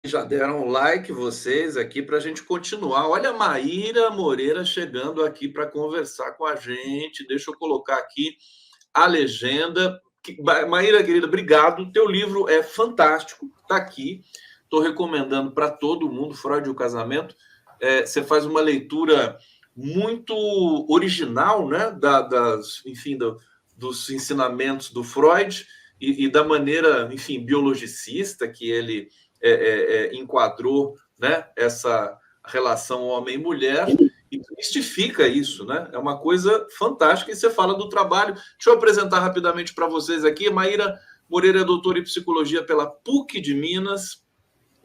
Já deram um like vocês aqui para a gente continuar. Olha a Maíra Moreira chegando aqui para conversar com a gente. Deixa eu colocar aqui a legenda. Maíra, querida, obrigado. Teu livro é fantástico, está aqui. Estou recomendando para todo mundo, Freud e o Casamento. Você faz uma leitura muito original, né? Dos ensinamentos do Freud e da maneira, enfim, biologicista que ele enquadrou, né, essa relação homem-mulher e mistifica isso, né? É uma coisa fantástica. E você fala do trabalho. Deixa eu apresentar rapidamente para vocês aqui. Maíra Moreira é doutora em psicologia pela PUC de Minas,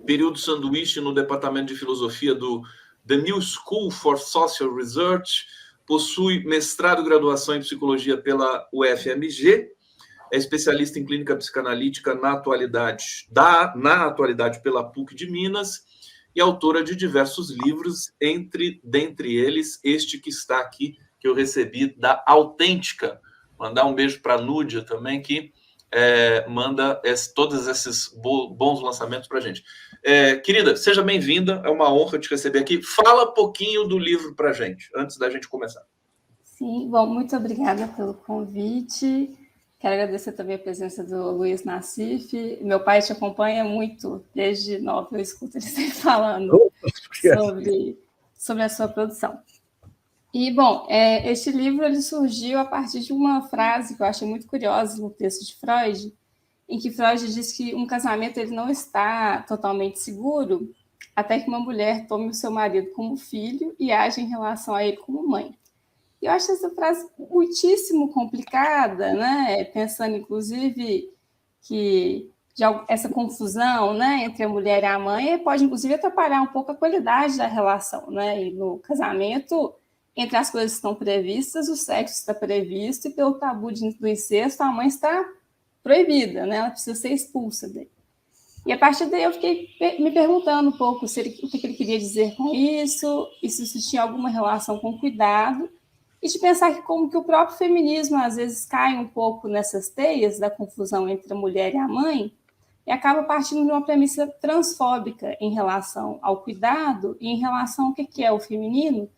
período sanduíche no departamento de filosofia do The New School for Social Research, possui mestrado e graduação em psicologia pela UFMG, é especialista em clínica psicanalítica na atualidade pela PUC de Minas e autora de diversos livros, dentre eles este que está aqui, que eu recebi da Autêntica. Mandar um beijo para a Núdia também, que manda todos esses bons lançamentos para a gente. Querida, seja bem-vinda, é uma honra te receber aqui. Fala um pouquinho do livro para a gente, antes da gente começar. Sim, bom, muito obrigada pelo convite. Quero agradecer também a presença do Luiz Nassif. Meu pai te acompanha muito, desde novo eu escuto ele sempre falando sobre a sua produção. E, bom, este livro ele surgiu a partir de uma frase que eu achei muito curiosa no texto de Freud, em que Freud diz que um casamento ele não está totalmente seguro até que uma mulher tome o seu marido como filho e age em relação a ele como mãe. Eu acho essa frase muitíssimo complicada, né? Pensando, inclusive, que essa confusão, né, entre a mulher e a mãe pode, inclusive, atrapalhar um pouco a qualidade da relação, né? E no casamento, entre as coisas que estão previstas, o sexo está previsto e pelo tabu do incesto, a mãe está proibida, né? Ela precisa ser expulsa dele. E a partir daí eu fiquei me perguntando um pouco o que ele queria dizer com isso, e se isso tinha alguma relação com cuidado, e de pensar que como que o próprio feminismo às vezes cai um pouco nessas teias da confusão entre a mulher e a mãe e acaba partindo de uma premissa transfóbica em relação ao cuidado e em relação ao que é o feminino,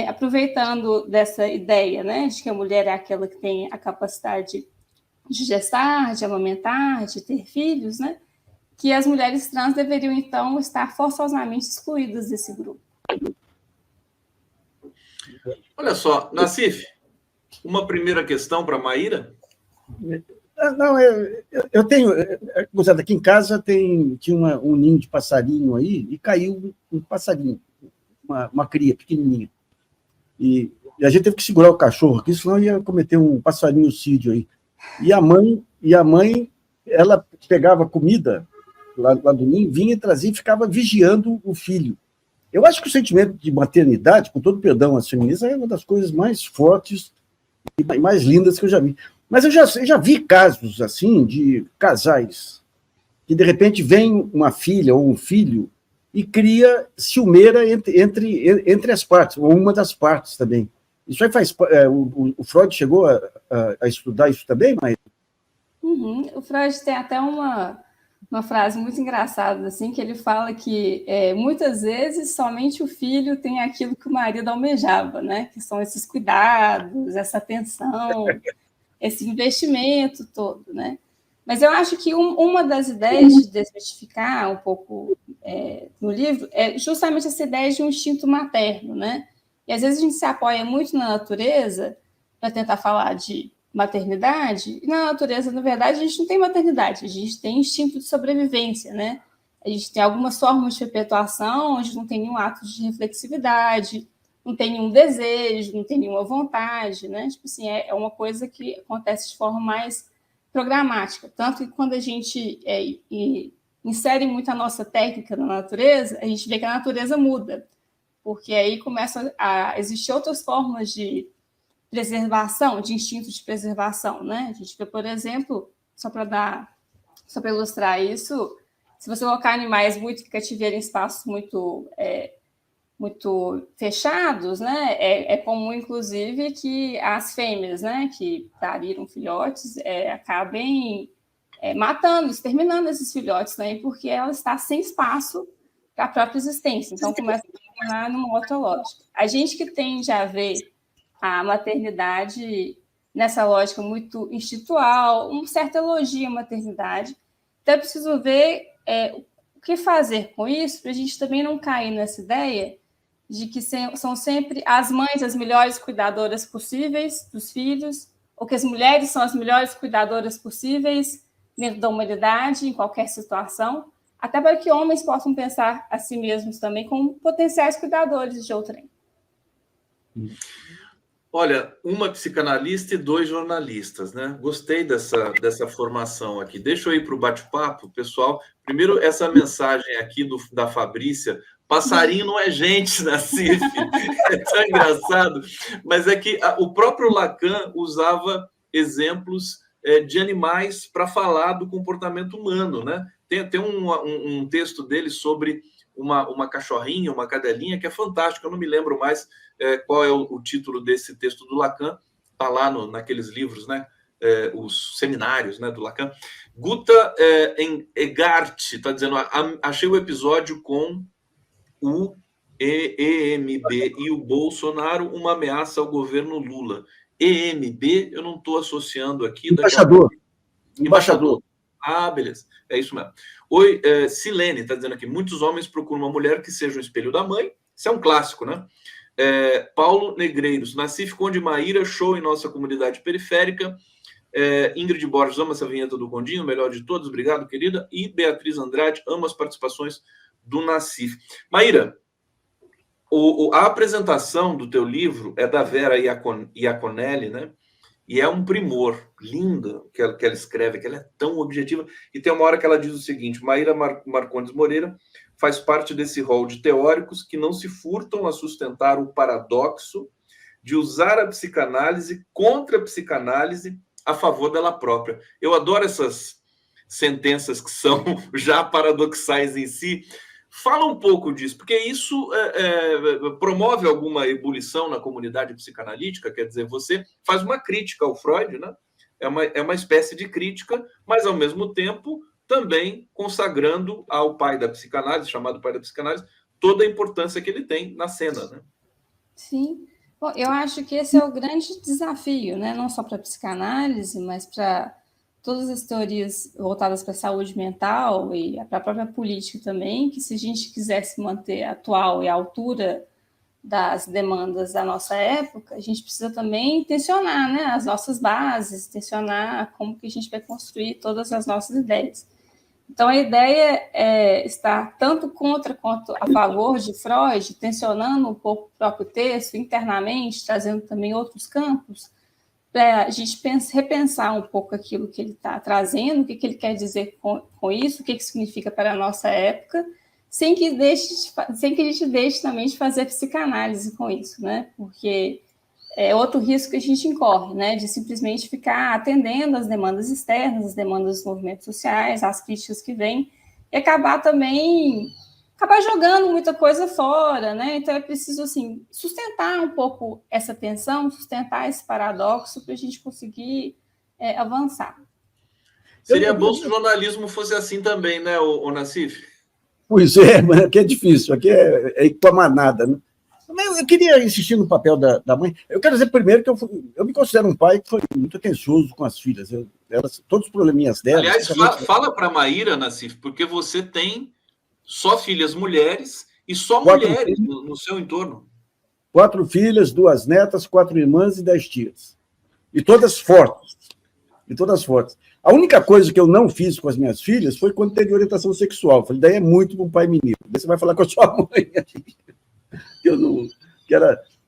aproveitando dessa ideia, né, de que a mulher é aquela que tem a capacidade de gestar, de amamentar, de ter filhos, né, que as mulheres trans deveriam, então, estar forçosamente excluídas desse grupo. Olha só, Nassif, uma primeira questão para a Maíra? Não, eu tenho... Aqui em casa tinha um ninho de passarinho aí e caiu um passarinho, uma cria pequenininha. E a gente teve que segurar o cachorro aqui, senão ia cometer um passarinhocídio aí. E a mãe ela pegava comida lá do ninho, vinha e trazia e ficava vigiando o filho. Eu acho que o sentimento de maternidade, com todo perdão às feministas, é uma das coisas mais fortes e mais lindas que eu já vi. Mas eu já vi casos assim de casais que, de repente, vem uma filha ou um filho e cria ciumeira entre as partes, ou uma das partes também. Isso aí faz... O Freud chegou a estudar isso também, mas... O Freud tem até uma frase muito engraçada, assim, que ele fala que muitas vezes somente o filho tem aquilo que o marido almejava, né? Que são esses cuidados, essa atenção, esse investimento todo, né? Mas eu acho que uma das ideias de desmistificar um pouco no livro é justamente essa ideia de um instinto materno, né? E às vezes a gente se apoia muito na natureza para tentar falar de maternidade, e na natureza, na verdade, a gente não tem maternidade, a gente tem instinto de sobrevivência, né? A gente tem algumas formas de perpetuação onde não tem nenhum ato de reflexividade, não tem nenhum desejo, não tem nenhuma vontade, né? Tipo assim, é uma coisa que acontece de forma mais programática. Tanto que quando a gente insere muito a nossa técnica na natureza, a gente vê que a natureza muda, porque aí começam a existir outras formas de preservação, de instinto de preservação, né? A gente vê, por exemplo, só para ilustrar isso, se você colocar animais muito que cativeiro em espaços muito fechados, né? É comum, inclusive, que as fêmeas, né, que pariram filhotes, acabem matando, exterminando esses filhotes também, porque ela está sem espaço para a própria existência. Então, começa a tornar numa outra lógica. A gente que tende a ver a maternidade nessa lógica muito institucional, um certo elogio à maternidade. Então, é preciso ver o que fazer com isso, para a gente também não cair nessa ideia de que são sempre as mães as melhores cuidadoras possíveis dos filhos, ou que as mulheres são as melhores cuidadoras possíveis dentro da humanidade, em qualquer situação, até para que homens possam pensar a si mesmos também como potenciais cuidadores de outrem. Olha, uma psicanalista e 2 jornalistas, né? Gostei dessa formação aqui. Deixa eu ir para o bate-papo, pessoal. Primeiro, essa mensagem aqui da Fabrícia. Passarinho não é gente, Nassif. É tão engraçado. Mas é que o próprio Lacan usava exemplos de animais para falar do comportamento humano, né? Tem um texto dele sobre uma cachorrinha, uma cadelinha, que é fantástico. Eu não me lembro mais qual é o título desse texto do Lacan. Está lá naqueles livros, né? Os seminários, né, do Lacan. Guta Egart está dizendo: achei o episódio com o EMB e o Bolsonaro uma ameaça ao governo Lula. EMB, eu não estou associando aqui. Embaixador. Ah, beleza. É isso mesmo. Oi, Silene está dizendo aqui: muitos homens procuram uma mulher que seja o espelho da mãe. Isso é um clássico, né? Paulo Negreiros: Nassif Conde Maíra, show em nossa comunidade periférica. Ingrid Borges ama essa vinheta do Condinho, melhor de todos, obrigado, querida. E Beatriz Andrade ama as participações do Nassif. Maíra, a apresentação do teu livro é da Vera Iaconelli, né? E é um primor, linda que ela escreve, que ela é tão objetiva. E tem uma hora que ela diz o seguinte: Maíra Marcondes Moreira faz parte desse rol de teóricos que não se furtam a sustentar o paradoxo de usar a psicanálise contra a psicanálise a favor dela própria. Eu adoro essas sentenças que são já paradoxais em si. Fala um pouco disso, porque isso promove alguma ebulição na comunidade psicanalítica. Quer dizer, você faz uma crítica ao Freud, né? É uma espécie de crítica, mas, ao mesmo tempo, também consagrando ao pai da psicanálise, chamado pai da psicanálise, toda a importância que ele tem na cena, né? Sim. Bom, eu acho que esse é o grande desafio, né? Não só para a psicanálise, mas para todas as teorias voltadas para a saúde mental e para a própria política também, que se a gente quiser se manter atual e à altura das demandas da nossa época, a gente precisa também tensionar, né, as nossas bases, tensionar como que a gente vai construir todas as nossas ideias. Então, a ideia é estar tanto contra quanto a favor de Freud, tensionando um pouco o próprio texto internamente, trazendo também outros campos, para a gente repensar um pouco aquilo que ele está trazendo, o que ele quer dizer com isso, o que significa para a nossa época, sem que a gente deixe também de fazer psicanálise com isso, né? Porque é outro risco que a gente incorre, né? De simplesmente ficar atendendo às demandas externas, às demandas dos movimentos sociais, às críticas que vêm, e acabar jogando muita coisa fora, né? Então é preciso, assim, sustentar um pouco essa tensão, sustentar esse paradoxo para a gente conseguir avançar. Seria bom se o jornalismo fosse assim também, né, o Nassif? Pois é, mas aqui é difícil, aqui é ir com a manada, né? Mas eu queria insistir no papel da mãe. Eu quero dizer primeiro que eu me considero um pai que foi muito atencioso com as filhas. Todos os probleminhas delas... Aliás, fala para a Maíra, Nassif, porque você tem só filhas mulheres e só mulheres no seu entorno. 4 filhas, 2 netas, 4 irmãs e 10 tias. E todas fortes. A única coisa que eu não fiz com as minhas filhas foi quando teve orientação sexual. Eu falei, daí é muito para um pai menino. Daí você vai falar com a sua mãe.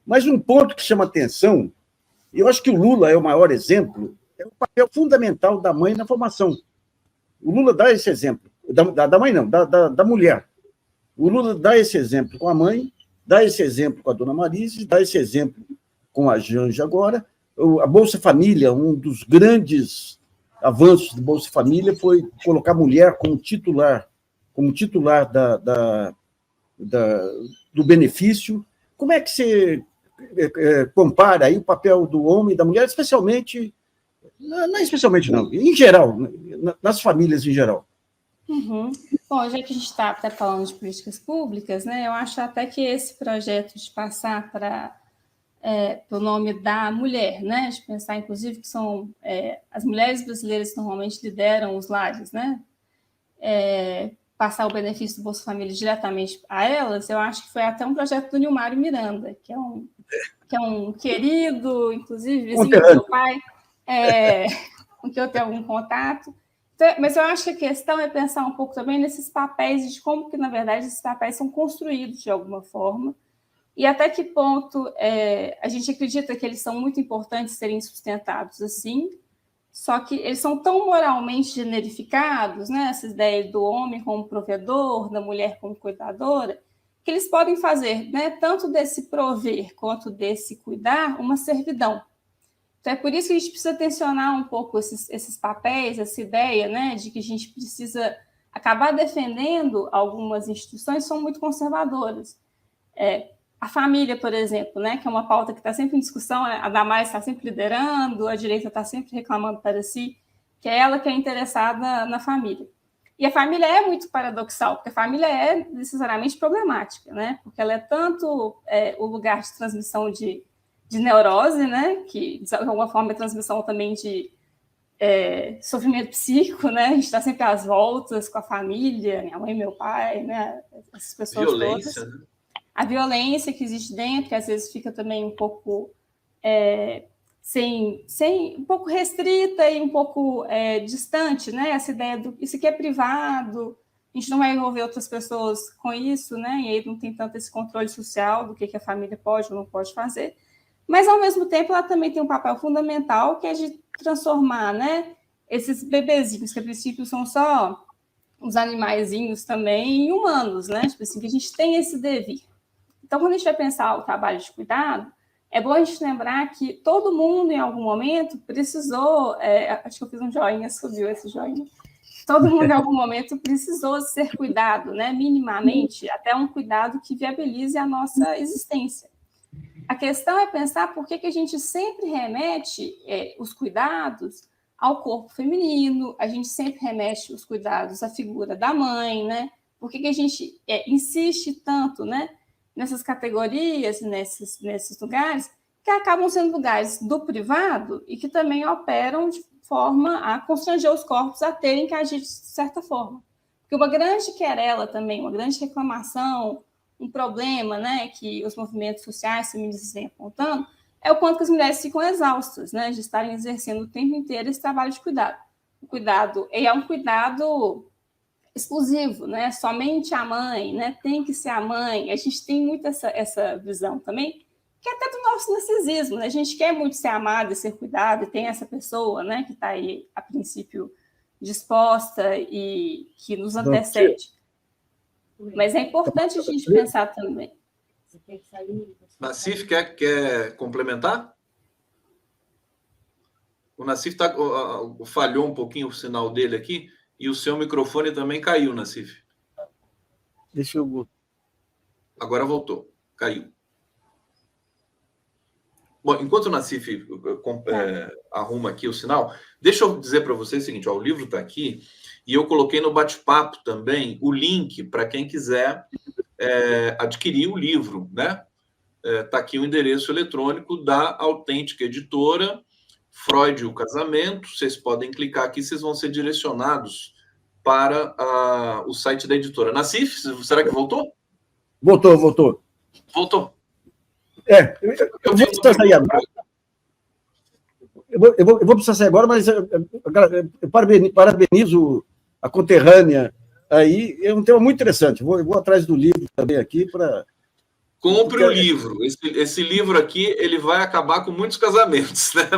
Mas um ponto que chama atenção, eu acho que o Lula é o maior exemplo, é o papel fundamental da mãe na formação. O Lula dá esse exemplo. Da mãe não, da mulher. O Lula dá esse exemplo com a mãe, dá esse exemplo com a dona Marise, dá esse exemplo com a Janja agora. A Bolsa Família, um dos grandes avanços do Bolsa Família foi colocar a mulher como titular do benefício. Como é que você compara aí o papel do homem e da mulher, especialmente Não especialmente, não. Em geral, nas famílias em geral. Uhum. Bom, já que a gente está até falando de políticas públicas, né, eu acho até que esse projeto de passar para o nome da mulher, né, de pensar, inclusive, que são as mulheres brasileiras que normalmente lideram os lares, né, passar o benefício do Bolsa Família diretamente a elas, eu acho que foi até um projeto do Nilmário Miranda, que é um querido, inclusive, vizinho do meu pai, com quem eu tenho algum contato. Então, mas eu acho que a questão é pensar um pouco também nesses papéis e de como que, na verdade, esses papéis são construídos de alguma forma e até que ponto a gente acredita que eles são muito importantes serem sustentados assim, só que eles são tão moralmente generificados, né, essa ideia do homem como provedor, da mulher como cuidadora, que eles podem fazer, né, tanto desse prover quanto desse cuidar, uma servidão. Então, é por isso que a gente precisa tensionar um pouco esses papéis, essa ideia, né, de que a gente precisa acabar defendendo algumas instituições que são muito conservadoras. A família, por exemplo, né, que é uma pauta que está sempre em discussão, a Damares está sempre liderando, a direita está sempre reclamando para si, que é ela que é interessada na família. E a família é muito paradoxal, porque a família é necessariamente problemática, né, porque ela é tanto o lugar de transmissão de neurose, né, que de alguma forma é transmissão também de sofrimento psíquico, né, a gente está sempre às voltas com a família, minha mãe e meu pai, né, essas pessoas violência, todas. Né? A violência que existe dentro, que às vezes fica também um pouco um pouco restrita e um pouco distante, né? Essa ideia do isso aqui é privado, a gente não vai envolver outras pessoas com isso, né? E aí não tem tanto esse controle social do que a família pode ou não pode fazer. Mas, ao mesmo tempo, ela também tem um papel fundamental, que é de transformar, né, esses bebezinhos, que a princípio são só os animaizinhos também, em humanos, né? Tipo assim, que a gente tem esse devir. Então, quando a gente vai pensar o trabalho de cuidado, é bom a gente lembrar que todo mundo, em algum momento, precisou... acho que eu fiz um joinha, subiu esse joinha. Todo mundo, em algum momento, precisou ser cuidado, né? Minimamente, até um cuidado que viabilize a nossa existência. A questão é pensar por que a gente sempre remete os cuidados ao corpo feminino, a gente sempre remete os cuidados à figura da mãe, né? Por que a gente insiste tanto, né, nessas categorias, nesses lugares, que acabam sendo lugares do privado e que também operam de forma a constranger os corpos a terem que agir de certa forma. Porque uma grande querela também, uma grande reclamação, um problema, né, que os movimentos sociais feministas vêm apontando, é o quanto que as mulheres ficam exaustas, né, de estarem exercendo o tempo inteiro esse trabalho de cuidado. O cuidado é um cuidado exclusivo, né, somente a mãe, né, tem que ser a mãe. A gente tem muito essa visão também, que é até do nosso narcisismo, né, a gente quer muito ser amada e ser cuidada, e tem essa pessoa, né, que está aí, a princípio, disposta e que nos antecede. Mas é importante a gente pensar também. Nassif, quer complementar? O Nassif falhou um pouquinho o sinal dele aqui e o seu microfone também caiu, Nassif. Deixa eu... Agora voltou. Caiu. Bom, enquanto o Nassif arruma aqui o sinal, deixa eu dizer para você o seguinte, ó, o livro está aqui e eu coloquei no bate-papo também o link para quem quiser adquirir o livro, né? Está aqui o endereço eletrônico da Autêntica Editora, Freud e o Casamento. Vocês podem clicar aqui, vocês vão ser direcionados para o site da editora. Nassif, será que voltou? Voltou. Voltou. Eu vou precisar sair agora. Eu vou precisar sair agora, mas eu parabenizo a conterrânea aí. É um tema muito interessante. Eu vou atrás do livro também aqui para... Compre o livro. Esse livro aqui ele vai acabar com muitos casamentos, né?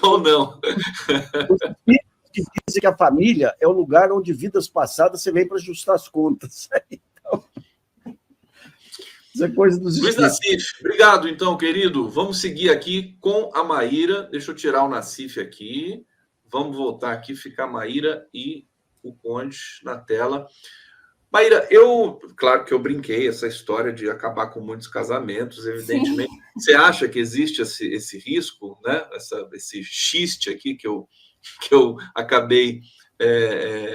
Ou não? Que dizem que a família é o lugar onde vidas passadas você vem para ajustar as contas. Então, isso é coisa dos Luiz Nassif, obrigado, então, querido. Vamos seguir aqui com a Maíra. Deixa eu tirar o Nassif aqui. Vamos voltar aqui, ficar a Maíra e o Conde na tela. Maíra, claro que eu brinquei essa história de acabar com muitos casamentos, evidentemente. Sim. Você acha que existe esse risco, né? Esse xiste aqui que eu acabei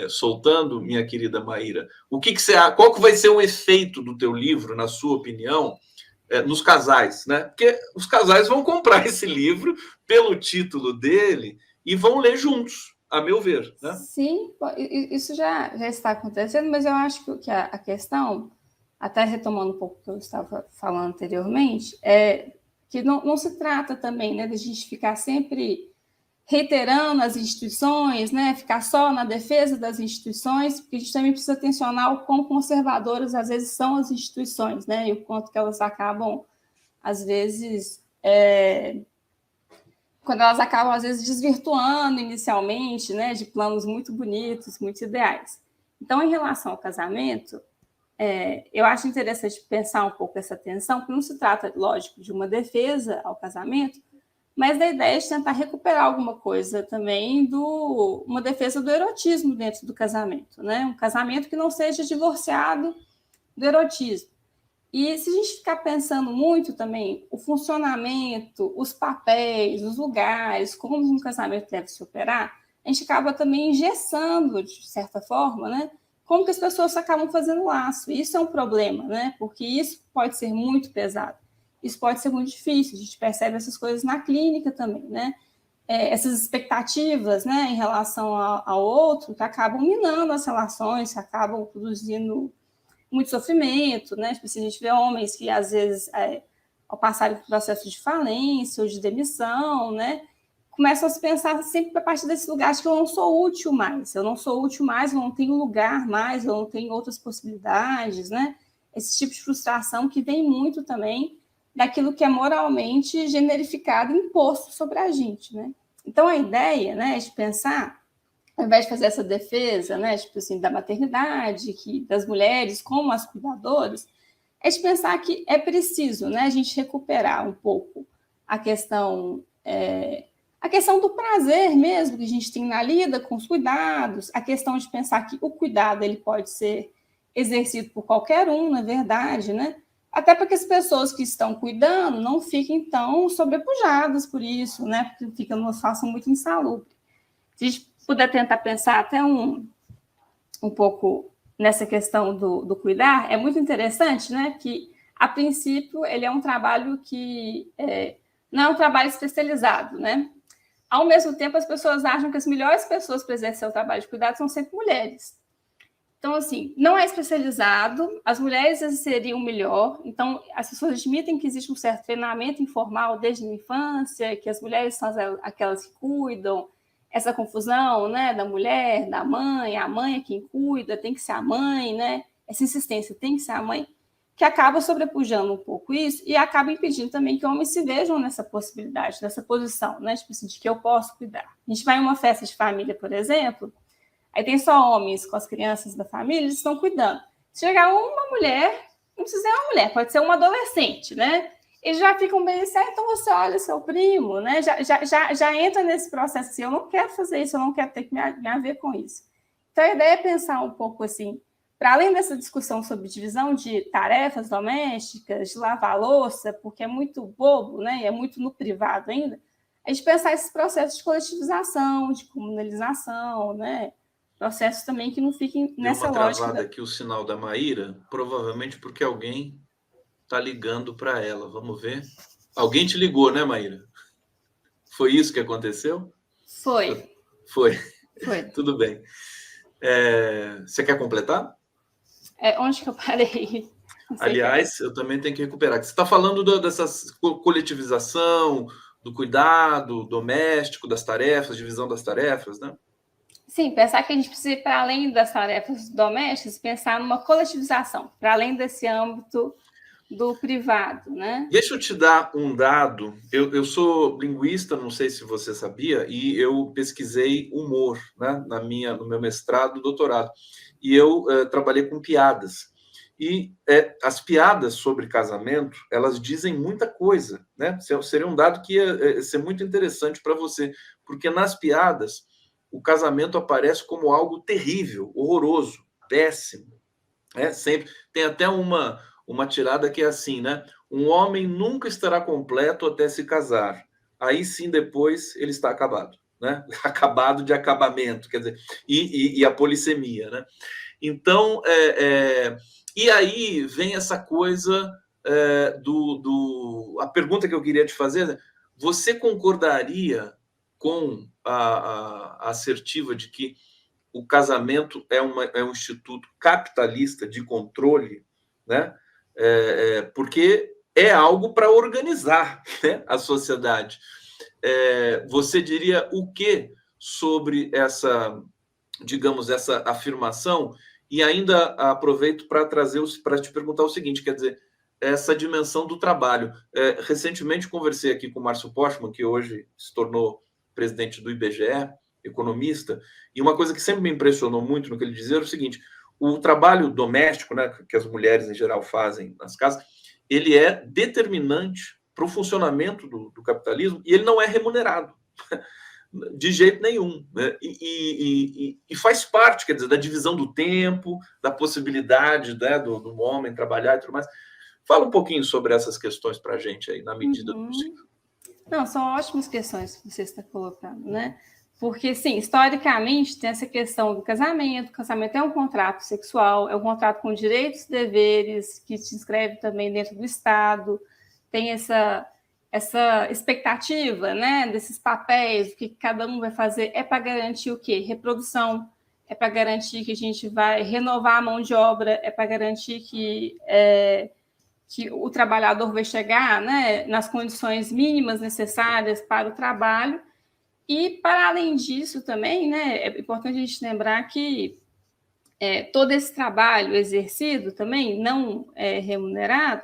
soltando, minha querida Maíra? Qual que vai ser o efeito do teu livro, na sua opinião, nos casais, né? Porque os casais vão comprar esse livro pelo título dele e vão ler juntos, a meu ver, né? Sim, isso já está acontecendo, mas eu acho que a questão, até retomando um pouco o que eu estava falando anteriormente, é que não se trata também, né, de a gente ficar sempre reiterando as instituições, né, ficar só na defesa das instituições, porque a gente também precisa tensionar o quão conservadoras às vezes são as instituições, né, e o quanto que elas acabam, às vezes, quando elas acabam, às vezes, desvirtuando inicialmente, né, de planos muito bonitos, muito ideais. Então, em relação ao casamento, eu acho interessante pensar um pouco essa tensão, porque não se trata, lógico, de uma defesa ao casamento, mas da ideia de tentar recuperar alguma coisa também uma defesa do erotismo dentro do casamento, né? Um casamento que não seja divorciado do erotismo. E se a gente ficar pensando muito também o funcionamento, os papéis, os lugares, como um casamento deve se operar, a gente acaba também engessando, de certa forma, né? Como que as pessoas acabam fazendo laço. Isso é um problema, né? Porque isso pode ser muito pesado. Isso pode ser muito difícil. A gente percebe essas coisas na clínica também, né? Essas expectativas, né, em relação ao outro, que acabam minando as relações, que acabam produzindo muito sofrimento, né? Tipo, se a gente vê homens que, às vezes, ao passarem por processo de falência ou de demissão, né, começam a se pensar sempre a partir desse lugar de que eu não sou útil mais, eu não tenho lugar mais, eu não tenho outras possibilidades, né? Esse tipo de frustração que vem muito também daquilo que é moralmente generificado e imposto sobre a gente, né? Então, a ideia, né, de pensar, ao invés de fazer essa defesa, né, tipo assim, da maternidade, das mulheres como as cuidadoras, é de pensar que é preciso, né, a gente recuperar um pouco a questão do prazer mesmo que a gente tem na lida com os cuidados, a questão de pensar que o cuidado ele pode ser exercido por qualquer um, na verdade, né? Até para que as pessoas que estão cuidando não fiquem tão sobrepujadas por isso, né? Porque fica numa situação muito insalubre. Se a gente puder tentar pensar até um pouco nessa questão do cuidar, é muito interessante, né? Que, a princípio, ele é um trabalho que não é um trabalho especializado, né? Ao mesmo tempo, as pessoas acham que as melhores pessoas para exercer o trabalho de cuidado são sempre mulheres. Então, assim, não é especializado, as mulheres exerceriam melhor, então as pessoas admitem que existe um certo treinamento informal desde a infância, que as mulheres são aquelas que cuidam, essa confusão, né, da mulher, da mãe, a mãe é quem cuida, tem que ser a mãe, né, essa insistência tem que ser a mãe, que acaba sobrepujando um pouco isso e acaba impedindo também que homens se vejam nessa possibilidade, nessa posição, né, tipo assim, de que eu posso cuidar. A gente vai em uma festa de família, por exemplo, aí tem só homens com as crianças da família, eles estão cuidando. Se chegar uma mulher, não precisa ser uma mulher, pode ser uma adolescente, né? Eles já ficam bem assim, então você olha seu primo, né? Já entra nesse processo assim, eu não quero fazer isso, eu não quero ter que me haver com isso. Então, a ideia é pensar um pouco assim, para além dessa discussão sobre divisão de tarefas domésticas, de lavar a louça, porque é muito bobo, né? E é muito no privado ainda, a gente pensar esses processos de coletivização, de comunalização, né? Processos também que não fiquem nessa lógica. Deu uma travada aqui o sinal da Maíra, provavelmente porque alguém está ligando para ela. Vamos ver. Alguém te ligou, né, Maíra? Foi isso que aconteceu? Foi. Tudo bem. Você quer completar? Onde que eu parei? Aliás, eu também tenho que recuperar. Você está falando dessa coletivização, do cuidado doméstico, das tarefas, divisão das tarefas, né? Sim, pensar que a gente precisa ir para além das tarefas domésticas, pensar numa coletivização, para além desse âmbito do privado, né? Deixa eu te dar um dado. Eu sou linguista, não sei se você sabia, e eu pesquisei humor, né, no meu mestrado, doutorado. E eu trabalhei com piadas. E as piadas sobre casamento, elas dizem muita coisa, né? Seria um dado que ia ser muito interessante para você, porque nas piadas o casamento aparece como algo terrível, horroroso, péssimo, Sempre. Tem até uma tirada que é assim, né? Um homem nunca estará completo até se casar. Aí sim, depois, ele está acabado. Né? Acabado de acabamento, quer dizer, e a polissemia, né? Então, e aí vem essa coisa a pergunta que eu queria te fazer, você concordaria com a assertiva de que o casamento é um instituto capitalista de controle, né? Porque é algo para organizar, né, a sociedade. Você diria o que sobre essa, digamos, essa afirmação? E ainda aproveito para te perguntar o seguinte, quer dizer, essa dimensão do trabalho. Recentemente conversei aqui com o Márcio Postman, que hoje se tornou presidente do IBGE, economista, e uma coisa que sempre me impressionou muito no que ele dizia era o seguinte: o trabalho doméstico, né, que as mulheres em geral fazem nas casas, ele é determinante para o funcionamento do capitalismo e ele não é remunerado de jeito nenhum, né? E faz parte, quer dizer, da divisão do tempo, da possibilidade, né, do homem trabalhar e tudo mais. Fala um pouquinho sobre essas questões para a gente aí, na medida do possível. Não, são ótimas questões que você está colocando, né? Porque, sim, historicamente tem essa questão do casamento. O casamento é um contrato sexual, é um contrato com direitos e deveres, que se inscreve também dentro do Estado. Tem essa expectativa, né, desses papéis, o que cada um vai fazer, é para garantir o quê? Reprodução, é para garantir que a gente vai renovar a mão de obra, é para garantir que o trabalhador vai chegar, né, nas condições mínimas necessárias para o trabalho. E, para além disso também, né, é importante a gente lembrar que todo esse trabalho exercido também, não remunerado,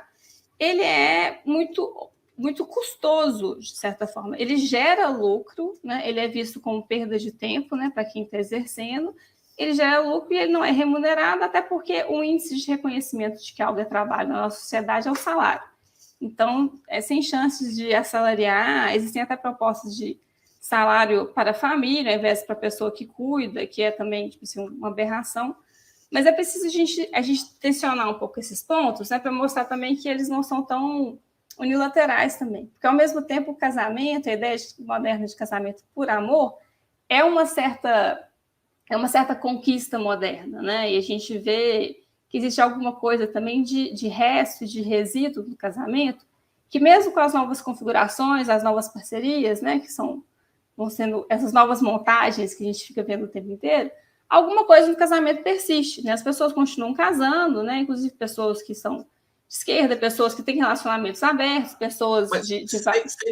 ele é muito custoso, de certa forma. Ele gera lucro, né? Ele é visto como perda de tempo, né, para quem está exercendo. Ele gera lucro e ele não é remunerado, até porque o índice de reconhecimento de que algo é trabalho na nossa sociedade é o salário. Então, sem chances de assalariar, existem até propostas de salário para a família, ao invés para a pessoa que cuida, que é também tipo assim, uma aberração. Mas é preciso a gente tensionar um pouco esses pontos, né, para mostrar também que eles não são tão unilaterais também. Porque, ao mesmo tempo, o casamento, a ideia moderna de casamento por amor, é uma certa conquista moderna, né? E a gente vê que existe alguma coisa também de resto, de resíduo do casamento, que mesmo com as novas configurações, as novas parcerias, né, que vão sendo essas novas montagens que a gente fica vendo o tempo inteiro, alguma coisa no casamento persiste, né? As pessoas continuam casando, né? Inclusive pessoas que são de esquerda, pessoas que têm relacionamentos abertos, pessoas sem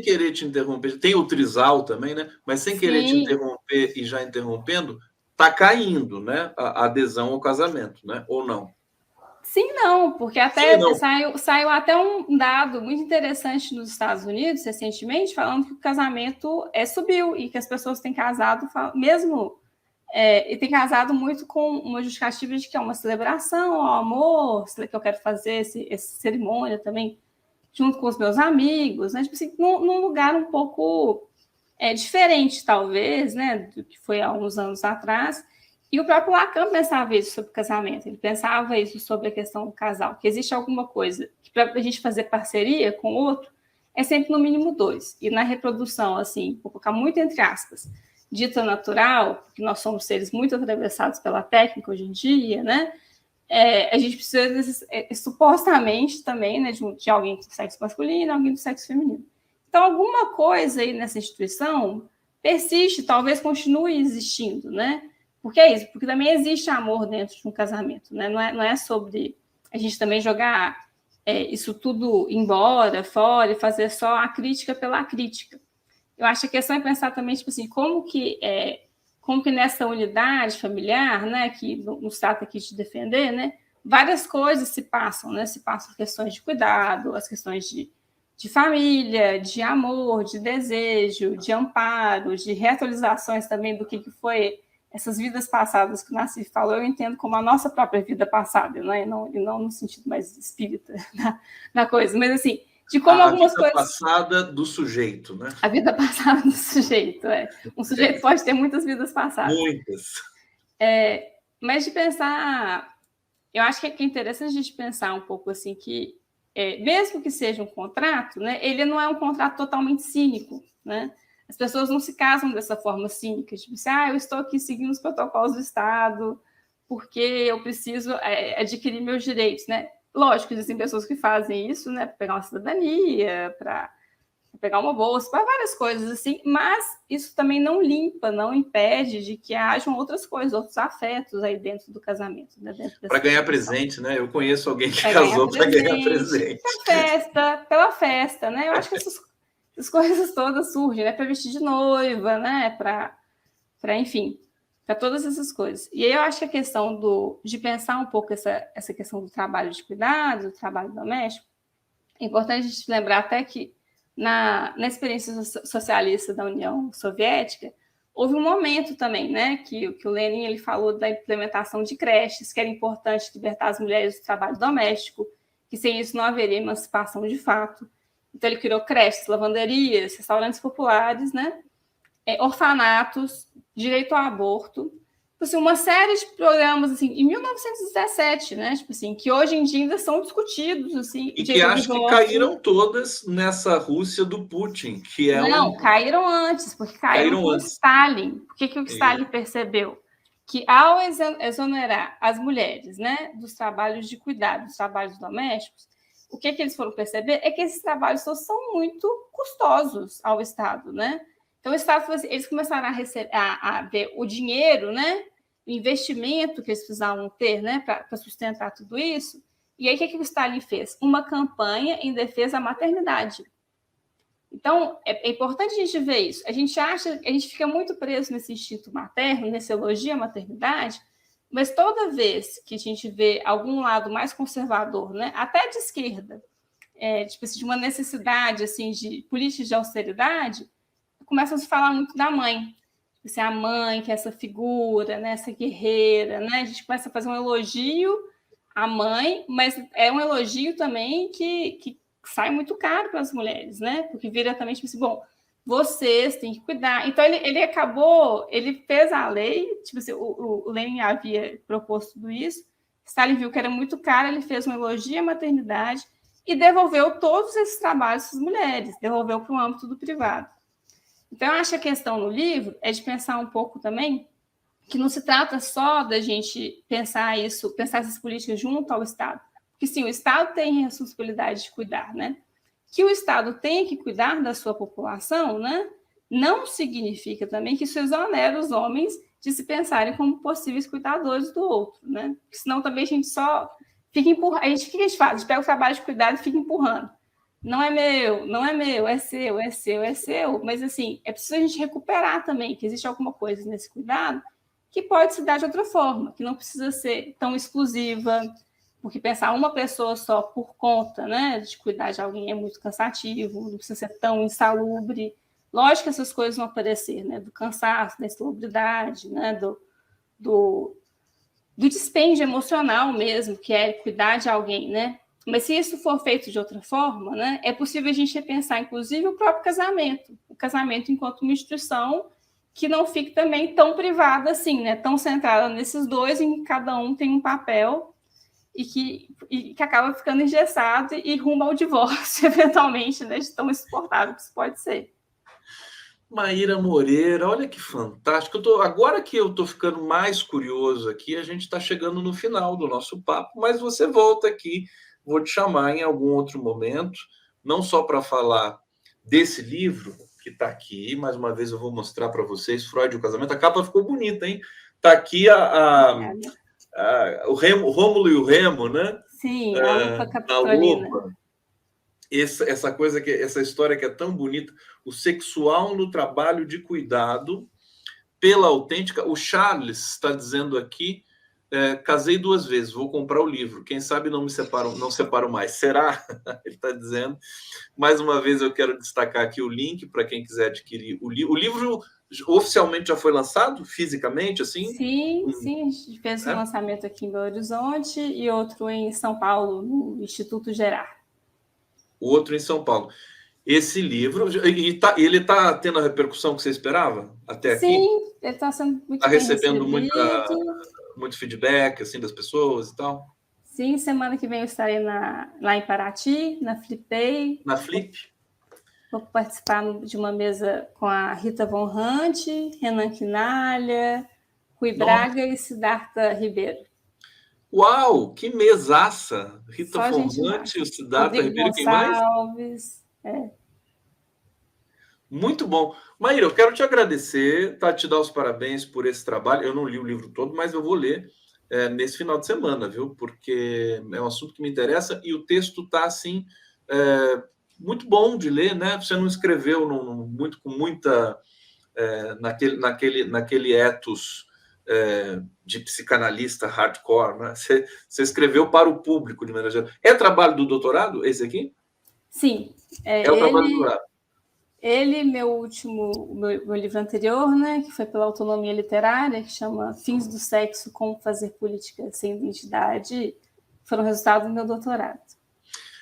querer te interromper, tem o trisal também, né? Mas sem querer te interromper e já interrompendo, está caindo, né, a adesão ao casamento, né? Ou não? Sim, não, porque até saiu até um dado muito interessante nos Estados Unidos recentemente, falando que o casamento subiu e que as pessoas têm casado, mesmo e tem casado muito com uma justificativa de que é uma celebração ao amor, que eu quero fazer essa cerimônia também junto com os meus amigos, né? Tipo assim, num lugar um pouco diferente, talvez, né, do que foi há uns anos atrás. E o próprio Lacan pensava isso sobre casamento, ele pensava isso sobre a questão do casal, que existe alguma coisa que para a gente fazer parceria com o outro é sempre no mínimo 2. E na reprodução, assim, vou colocar muito entre aspas, dita natural, porque nós somos seres muito atravessados pela técnica hoje em dia, né? A gente precisa, supostamente, também, né, de alguém do sexo masculino, alguém do sexo feminino. Então, alguma coisa aí nessa instituição persiste, talvez continue existindo, né? Porque é isso, porque também existe amor dentro de um casamento, né? Não é sobre a gente também jogar isso tudo embora, fora, e fazer só a crítica pela crítica. Eu acho que a questão é pensar também, tipo assim, como que nessa unidade familiar, né, que nos trata aqui de defender, né, várias coisas se passam, né? Se passam questões de cuidado, as questões de família, de amor, de desejo, de amparo, de reatualizações também do que foi essas vidas passadas que o Nassif falou. Eu entendo como a nossa própria vida passada, né? E não no sentido mais espírita da coisa, mas assim, de como algumas coisas... A vida passada do sujeito, né? A vida passada do sujeito, Um sujeito pode ter muitas vidas passadas. Muitas. Mas de pensar eu acho que é interessante a gente pensar um pouco assim que, mesmo que seja um contrato, né, ele não é um contrato totalmente cínico, né? As pessoas não se casam dessa forma cínica, tipo assim, eu estou aqui seguindo os protocolos do Estado porque eu preciso adquirir meus direitos, né? Lógico, existem pessoas que fazem isso, né, para pegar uma cidadania, para pegar uma bolsa, para várias coisas assim, mas isso também não limpa, não impede de que hajam outras coisas, outros afetos aí dentro do casamento. Né, para ganhar presente, né? Eu conheço alguém que casou para ganhar presente. Pela festa, né? Eu acho que essas coisas todas surgem, né? Para vestir de noiva, né? Para enfim, para todas essas coisas. E aí eu acho que a questão de pensar um pouco essa questão do trabalho de cuidado, do trabalho doméstico, é importante a gente lembrar até que na experiência socialista da União Soviética, houve um momento também, né, que o Lenin ele falou da implementação de creches, que era importante libertar as mulheres do trabalho doméstico, que sem isso não haveria emancipação de fato. Então ele criou creches, lavanderias, restaurantes populares, né, orfanatos, direito ao aborto, assim, uma série de programas assim, em 1917, né? Tipo assim, que hoje em dia ainda são discutidos. Assim, e que acho que caíram todas nessa Rússia do Putin, que é Não, caíram antes, porque caíram com antes. Stalin. O que o Stalin percebeu? Que ao exonerar as mulheres, né, dos trabalhos de cuidado, dos trabalhos domésticos, o que eles foram perceber é que esses trabalhos são muito custosos ao Estado, né? Então, o Estado, eles começaram a ver o dinheiro, né, o investimento que eles precisavam ter, né, para sustentar tudo isso. E aí, o que o Stalin fez? Uma campanha em defesa da maternidade. Então, é importante a gente ver isso. A gente fica muito preso nesse instinto materno, nesse elogio à maternidade, mas toda vez que a gente vê algum lado mais conservador, né, até de esquerda, tipo assim, de uma necessidade assim, de políticas de austeridade, começam a se falar muito da mãe. Assim, a mãe, que é essa figura, né, essa guerreira, né? A gente começa a fazer um elogio à mãe, mas é um elogio também que sai muito caro para as mulheres, né? Porque vira também tipo assim, bom, vocês têm que cuidar. Então, ele fez a lei, tipo assim, o Lenin havia proposto tudo isso, Stalin viu que era muito caro, ele fez um elogio à maternidade e devolveu todos esses trabalhos para as mulheres, devolveu para o âmbito do privado. Então, eu acho que a questão no livro é de pensar um pouco também que não se trata só da gente pensar essas políticas junto ao Estado. Porque, sim, o Estado tem a responsabilidade de cuidar, né? Que o Estado tenha que cuidar da sua população, né? Não significa também que isso exonera os homens de se pensarem como possíveis cuidadores do outro, né? Porque senão também a gente só fica empurrando. O que a gente faz? A gente pega o trabalho de cuidado e fica empurrando. Não é meu, é seu, é seu, é seu. Mas, assim, é preciso a gente recuperar também que existe alguma coisa nesse cuidado que pode se dar de outra forma, que não precisa ser tão exclusiva, porque pensar uma pessoa só por conta, né, de cuidar de alguém é muito cansativo, não precisa ser tão insalubre. Lógico que essas coisas vão aparecer, né, do cansaço, da insalubridade, né, do dispêndio emocional mesmo, que é cuidar de alguém, né? Mas se isso for feito de outra forma, né, é possível a gente repensar, inclusive, o próprio casamento. O casamento enquanto uma instituição que não fique também tão privada assim, né, tão centrada nesses dois, em que cada um tem um papel e que acaba ficando engessado e rumo ao divórcio, eventualmente, né, de tão insuportável que isso pode ser. Maíra Moreira, olha que fantástico. Agora que eu estou ficando mais curioso aqui, a gente está chegando no final do nosso papo, mas você volta aqui. Vou te chamar em algum outro momento, não só para falar desse livro que está aqui, mais uma vez eu vou mostrar para vocês, Freud e o Casamento. A capa ficou bonita, hein? Está aqui o Rômulo e o Remo, né? Sim, a lupa capitolina. Essa história que é tão bonita, o sexual no trabalho de cuidado pela autêntica. O Charles está dizendo aqui, casei 2 vezes, vou comprar o livro. Quem sabe não separo mais. Será? Ele está dizendo. Mais uma vez eu quero destacar aqui o link para quem quiser adquirir o livro. O livro oficialmente já foi lançado, fisicamente, assim? Sim, a gente fez um lançamento aqui em Belo Horizonte e outro em São Paulo, no Instituto Gerard. O outro em São Paulo. Esse livro, ele está tendo a repercussão que você esperava até aqui? Sim, ele está sendo muito bem recebendo muito feedback assim, das pessoas e tal? Sim, semana que vem eu estarei lá em Paraty, na Flipei. Na Flip? Vou participar de uma mesa com a Rita Von Hunt, Renan Quinalha, Rui Braga e Siddhartha Ribeiro. Uau, que mesaça! Rita Só Von Hunt, o Siddhartha Ribeiro, quem mais? Muito bom. Maíra, eu quero te agradecer, tá? Te dar os parabéns por esse trabalho. Eu não li o livro todo, mas eu vou ler nesse final de semana, viu? Porque é um assunto que me interessa e o texto tá assim muito bom de ler, né? Você não escreveu com muita naquele ethos de psicanalista hardcore, né? Você escreveu para o público de maneira geral. É trabalho do doutorado esse aqui? Sim. É o trabalho do doutorado. Meu livro anterior, né, que foi pela Autonomia Literária, que chama Fins do Sexo, Como Fazer Política Sem Identidade, foram resultado do meu doutorado.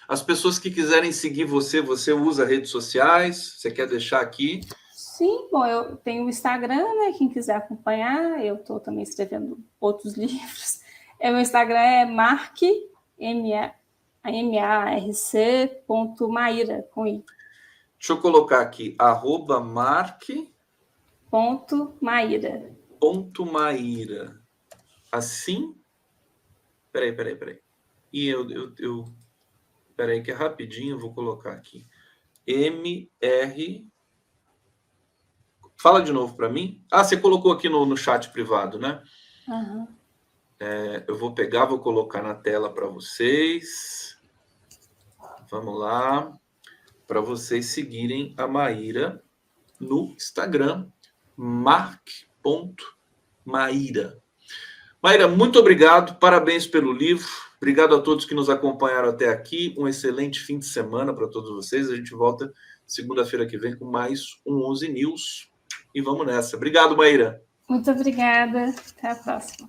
As pessoas que quiserem seguir você usa redes sociais? Você quer deixar aqui? Sim, bom, eu tenho o Instagram, né, quem quiser acompanhar, eu estou também escrevendo outros livros. Meu Instagram é marc.maira, com I. Deixa eu colocar aqui, @marc.maira. Assim? Peraí. E peraí que é rapidinho, eu vou colocar aqui. MR... Fala de novo para mim. Você colocou aqui no chat privado, né? Uhum. Eu vou pegar, vou colocar na tela para vocês. Vamos lá. Para vocês seguirem a Maíra no Instagram, marc.maíra. Maíra, muito obrigado, parabéns pelo livro, obrigado a todos que nos acompanharam até aqui, um excelente fim de semana para todos vocês, a gente volta segunda-feira que vem com mais um 11 News, e vamos nessa. Obrigado, Maíra. Muito obrigada, até a próxima.